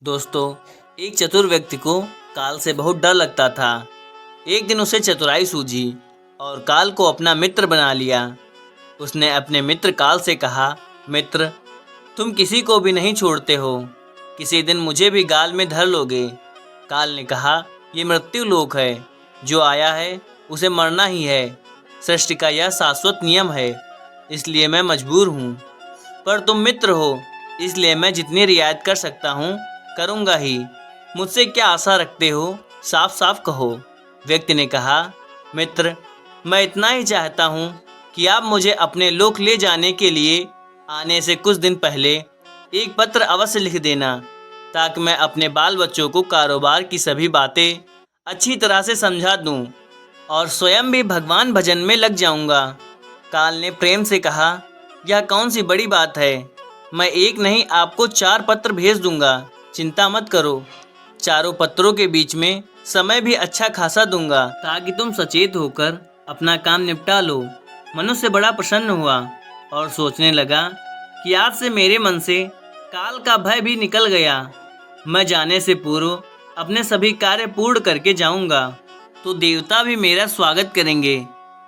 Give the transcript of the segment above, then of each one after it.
दोस्तों, एक चतुर व्यक्ति को काल से बहुत डर लगता था। एक दिन उसे चतुराई सूझी और काल को अपना मित्र बना लिया। उसने अपने मित्र काल से कहा, मित्र, तुम किसी को भी नहीं छोड़ते हो, किसी दिन मुझे भी गाल में धर लोगे। काल ने कहा, ये मृत्यु लोक है, जो आया है उसे मरना ही है। सृष्टि का यह शाश्वत नियम है, इसलिए मैं मजबूर हूँ। पर तुम मित्र हो, इसलिए मैं जितनी रियायत कर सकता हूँ करूँगा ही। मुझसे क्या आशा रखते हो, साफ साफ कहो। व्यक्ति ने कहा, मित्र, मैं इतना ही चाहता हूँ कि आप मुझे अपने लोक ले जाने के लिए आने से कुछ दिन पहले एक पत्र अवश्य लिख देना, ताकि मैं अपने बाल बच्चों को कारोबार की सभी बातें अच्छी तरह से समझा दूँ और स्वयं भी भगवान भजन में लग जाऊँगा। काल ने प्रेम से कहा, यह कौन सी बड़ी बात है, मैं एक नहीं आपको 4 पत्र भेज दूंगा, चिंता मत करो। चारों पत्रों के बीच में समय भी अच्छा खासा दूंगा, ताकि तुम सचेत होकर अपना काम निपटा लो। मनुष्य बड़ा प्रसन्न हुआ और सोचने लगा कि आज से मेरे मन से काल का भय भी निकल गया। मैं जाने से पूर्व अपने सभी कार्य पूर्ण करके जाऊंगा, तो देवता भी मेरा स्वागत करेंगे।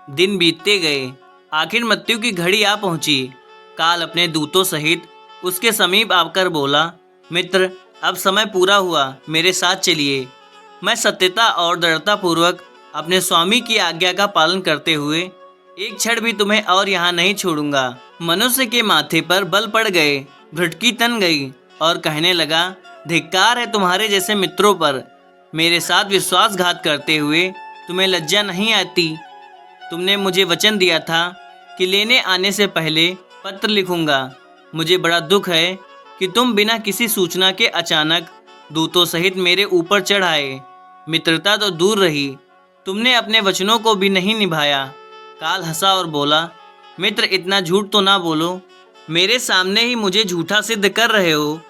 दिन बीतते गए, आखिर मृत्यु की घड़ी आ पहुंची। काल अपने दूतों सहित उसके समीप आकर बोला, मित्र, अब समय पूरा हुआ, मेरे साथ चलिए। मैं सत्यता और दृढ़ता पूर्वक अपने स्वामी की आज्ञा का पालन करते हुए एक क्षण भी तुम्हें और यहाँ नहीं छोड़ूंगा। मनुष्य के माथे पर बल पड़ गए, भ्रुटकी तन गई और कहने लगा, धिक्कार है तुम्हारे जैसे मित्रों पर। मेरे साथ विश्वासघात करते हुए तुम्हें लज्जा नहीं आती। तुमने मुझे वचन दिया था कि लेने आने से पहले पत्र लिखूंगा। मुझे बड़ा दुख है कि तुम बिना किसी सूचना के अचानक दूतों सहित मेरे ऊपर चढ़ आए। मित्रता तो दूर रही, तुमने अपने वचनों को भी नहीं निभाया। काल हंसा और बोला, मित्र, इतना झूठ तो ना बोलो। मेरे सामने ही मुझे झूठा सिद्ध कर रहे हो।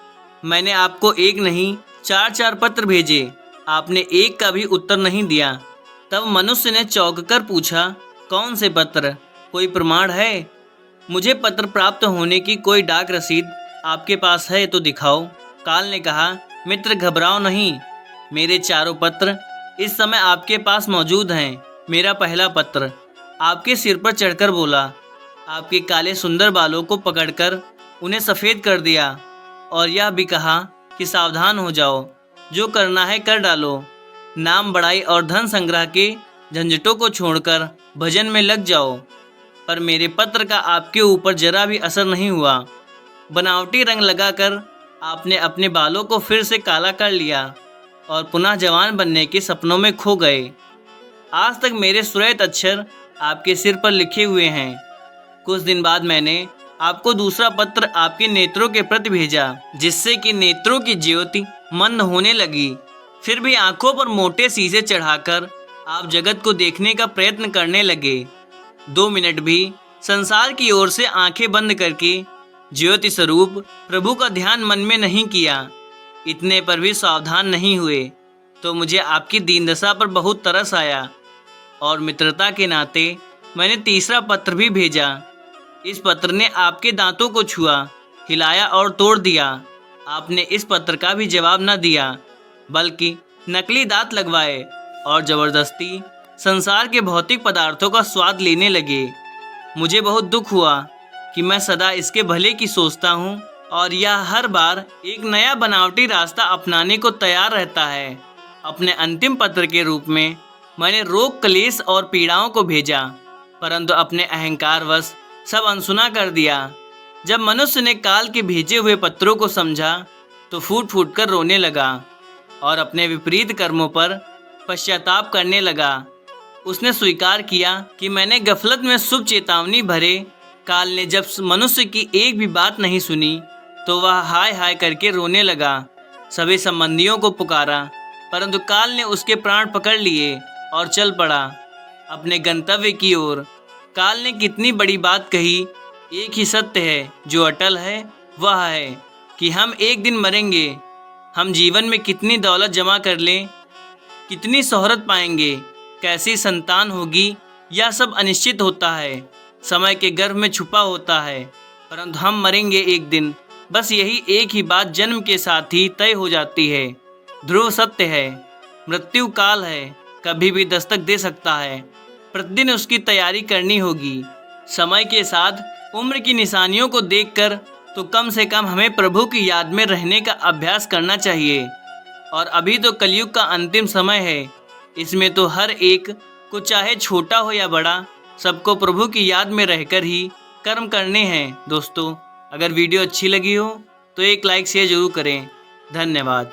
मैंने आपको एक नहीं 4 पत्र भेजे, आपने एक का भी उत्तर नहीं दिया। तब मनुष्य ने चौंक कर पूछा, कौन से पत्र, कोई प्रमाण है? मुझे पत्र प्राप्त होने की कोई डाक रसीद आपके पास है तो दिखाओ। काल ने कहा, मित्र, घबराओ नहीं, मेरे 4 पत्र इस समय आपके पास मौजूद हैं। मेरा पहला पत्र आपके सिर पर चढ़कर बोला, आपके काले सुंदर बालों को पकड़कर उन्हें सफ़ेद कर दिया और यह भी कहा कि सावधान हो जाओ, जो करना है कर डालो। नाम बढ़ाई और धन संग्रह के झंझटों को छोड़कर भजन में लग जाओ। पर मेरे पत्र का आपके ऊपर जरा भी असर नहीं हुआ। बनावटी रंग लगाकर आपने अपने बालों को फिर से काला कर लिया और पुनः जवान बनने के सपनों में खो गए। आज तक मेरे श्वेत अक्षर आपके सिर पर लिखे हुए हैं। कुछ दिन बाद मैंने आपको दूसरा पत्र आपके नेत्रों के प्रति भेजा, जिससे कि नेत्रों की ज्योति मंद होने लगी। फिर भी आंखों पर मोटे शीशे चढ़ाकर आप जगत को देखने का प्रयत्न करने लगे। 2 मिनट भी संसार की ओर से आंखें बंद करके ज्योति स्वरूप प्रभु का ध्यान मन में नहीं किया। इतने पर भी सावधान नहीं हुए तो मुझे आपकी दीनदशा पर बहुत तरस आया और मित्रता के नाते मैंने तीसरा पत्र भी भेजा। इस पत्र ने आपके दांतों को छुआ, हिलाया और तोड़ दिया। आपने इस पत्र का भी जवाब न दिया, बल्कि नकली दांत लगवाए और ज़बरदस्ती संसार के भौतिक पदार्थों का स्वाद लेने लगे। मुझे बहुत दुख हुआ कि मैं सदा इसके भले की सोचता हूँ और यह हर बार एक नया बनावटी रास्ता अपनाने को तैयार रहता है। अपने अंतिम पत्र के रूप में मैंने रोग, क्लेश और पीड़ाओं को भेजा, परंतु अपने अहंकारवश सब अनसुना कर दिया। जब मनुष्य ने काल के भेजे हुए पत्रों को समझा तो फूट फूट कर रोने लगा और अपने विपरीत कर्मों पर पश्चाताप करने लगा। उसने स्वीकार किया कि मैंने गफलत में शुभ चेतावनी भरे। काल ने जब मनुष्य की एक भी बात नहीं सुनी तो वह हाय हाय करके रोने लगा। सभी संबंधियों को पुकारा, परंतु काल ने उसके प्राण पकड़ लिए और चल पड़ा अपने गंतव्य की ओर। काल ने कितनी बड़ी बात कही। एक ही सत्य है जो अटल है, वह है कि हम एक दिन मरेंगे। हम जीवन में कितनी दौलत जमा कर लें, कितनी शोहरत पाएंगे, कैसी संतान होगी, यह सब अनिश्चित होता है, समय के गर्भ में छुपा होता है। परंतु हम मरेंगे एक दिन बस यही एक ही बात जन्म के साथ ही तय हो जाती है। ध्रुव सत्य है, मृत्यु काल है, कभी भी दस्तक दे सकता है। प्रतिदिन उसकी तैयारी करनी होगी। समय के साथ उम्र की निशानियों को देखकर तो कम से कम हमें प्रभु की याद में रहने का अभ्यास करना चाहिए। और अभी तो कलयुग का अंतिम समय है। इसमें तो हर एक को, चाहे छोटा हो या बड़ा, सबको प्रभु की याद में रहकर ही कर्म करने हैं। दोस्तों, अगर वीडियो अच्छी लगी हो तो एक लाइक शेयर जरूर करें। धन्यवाद।